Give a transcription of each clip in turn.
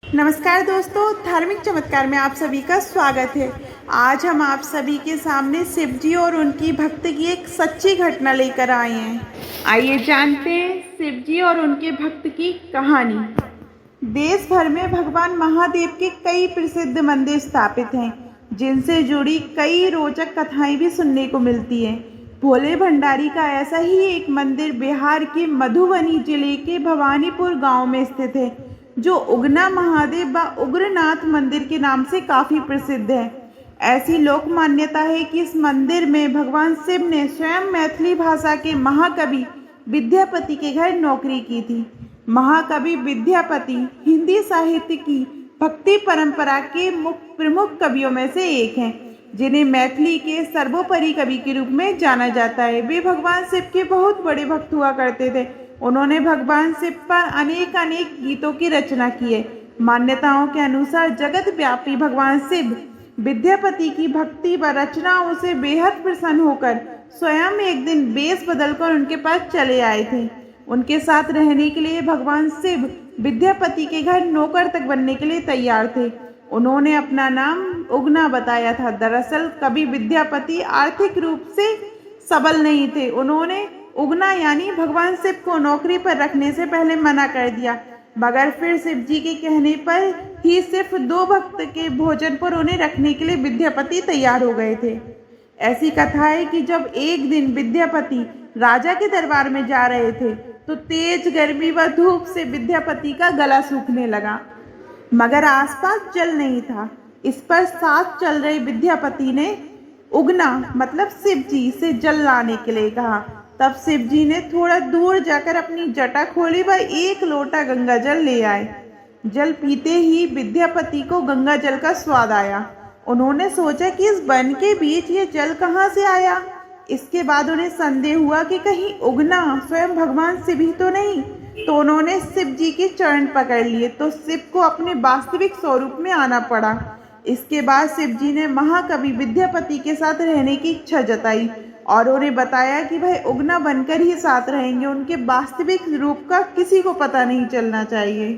नमस्कार दोस्तों, धार्मिक चमत्कार में आप सभी का स्वागत है। आज हम आप सभी के सामने शिव जी और उनकी भक्त की एक सच्ची घटना लेकर आए हैं। आइए जानते हैं शिव जी और उनके भक्त की कहानी। देश भर में भगवान महादेव के कई प्रसिद्ध मंदिर स्थापित हैं, जिनसे जुड़ी कई रोचक कथाएं भी सुनने को मिलती हैं। भोले भंडारी का ऐसा ही एक मंदिर बिहार के मधुबनी जिले के भवानीपुर गांव में स्थित है, जो उगना महादेव व उग्रनाथ मंदिर के नाम से काफ़ी प्रसिद्ध है। ऐसी लोक मान्यता है कि इस मंदिर में भगवान शिव ने स्वयं मैथिली भाषा के महाकवि विद्यापति के घर नौकरी की थी। महाकवि विद्यापति हिंदी साहित्य की भक्ति परंपरा के प्रमुख कवियों में से एक हैं, जिन्हें मैथिली के सर्वोपरि कवि के रूप में जाना जाता है। वे भगवान शिव के बहुत बड़े भक्त हुआ करते थे। उन्होंने भगवान शिव पर अनेक गीतों की रचना की है। मान्यताओं के अनुसार जगत व्यापी भगवान शिव विद्यापति की भक्ति व रचनाओं से बेहद प्रसन्न होकर स्वयं एक दिन वेश बदलकर उनके पास चले आए थे। उनके साथ रहने के लिए भगवान शिव विद्यापति के घर नौकर तक बनने के लिए तैयार थे। उन्होंने अपना नाम उगना बताया था। दरअसल कवि विद्यापति आर्थिक रूप से सबल नहीं थे। उन्होंने उगना यानी भगवान शिव को नौकरी पर रखने से पहले मना कर दिया, मगर फिर शिव जी के कहने पर ही सिर्फ 2 भक्त के भोजन पर उन्हें रखने के लिए विद्यापति तैयार हो गए थे। ऐसी कथा है कि जब एक दिन विद्यापति राजा के दरबार में जा रहे थे, तो तेज गर्मी व धूप से विद्यापति का गला सूखने लगा, मगर आसपास जल नहीं था। इस पर साथ चल रहे विद्यापति ने उगना मतलब शिव जी से जल लाने के लिए कहा। तब शिव जी ने थोड़ा दूर जाकर अपनी जटा खोली व 1 लोटा गंगा जल ले आए। जल पीते ही विद्यापति को गंगा जल का स्वाद आया। उन्होंने सोचा कि इस वन के बीच ये जल कहाँ से आया। इसके बाद उन्हें संदेह हुआ कि कहीं उगना स्वयं भगवान शिव ही तो नहीं। तो उन्होंने शिव जी के चरण पकड़ लिए, तो शिव को अपने वास्तविक स्वरूप में आना पड़ा। इसके बाद शिव जी ने महाकवि विद्यापति के साथ रहने की इच्छा जताई और उन्हें बताया कि वह उगना बनकर ही साथ रहेंगे। उनके वास्तविक रूप का किसी को पता नहीं चलना चाहिए।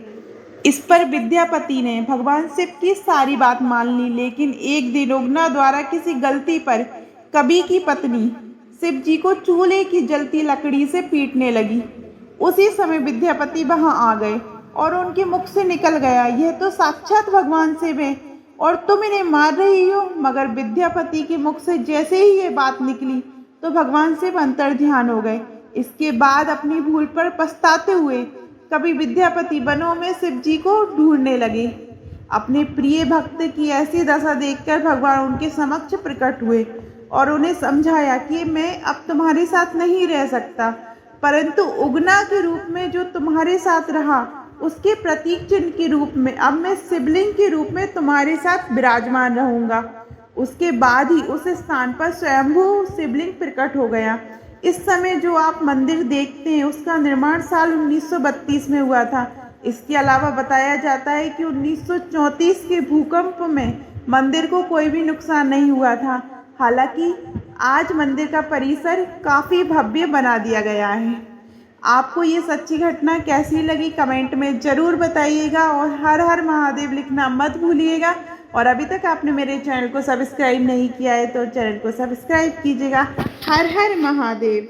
इस पर विद्यापति ने भगवान शिव की सारी बात मान ली, लेकिन एक दिन उगना द्वारा किसी गलती पर कवि की पत्नी शिव जी को चूल्हे की जलती लकड़ी से पीटने लगी। उसी समय विद्यापति वहां आ गए और उनके मुख से निकल गया, यह तो साक्षात भगवान शिव है और तुम इन्हें मार रही हो। मगर विद्यापति के मुख से जैसे ही ये बात निकली, तो भगवान शिव अंतर्ध्यान हो गए। इसके बाद अपनी भूल पर पछताते हुए कवि विद्यापति वनों में शिव जी को ढूंढने लगे। अपने प्रिय भक्त की ऐसी दशा देखकर भगवान उनके समक्ष प्रकट हुए और उन्हें समझाया कि मैं अब तुम्हारे साथ नहीं रह सकता, परंतु उगना के रूप में जो तुम्हारे साथ रहा, उसके प्रतीक चिन्ह के रूप में अब मैं शिवलिंग के रूप में तुम्हारे साथ विराजमान रहूंगा। उसके बाद ही उस स्थान पर स्वयंभू शिवलिंग प्रकट हो गया। इस समय जो आप मंदिर देखते हैं, उसका निर्माण साल 1932 में हुआ था। इसके अलावा बताया जाता है कि 1934 के भूकंप में मंदिर को कोई भी नुकसान नहीं हुआ था। हालांकि आज मंदिर का परिसर काफ़ी भव्य बना दिया गया है। आपको ये सच्ची घटना कैसी लगी कमेंट में ज़रूर बताइएगा और हर हर महादेव लिखना मत भूलिएगा। और अभी तक आपने मेरे चैनल को सब्सक्राइब नहीं किया है तो चैनल को सब्सक्राइब कीजिएगा। हर हर महादेव।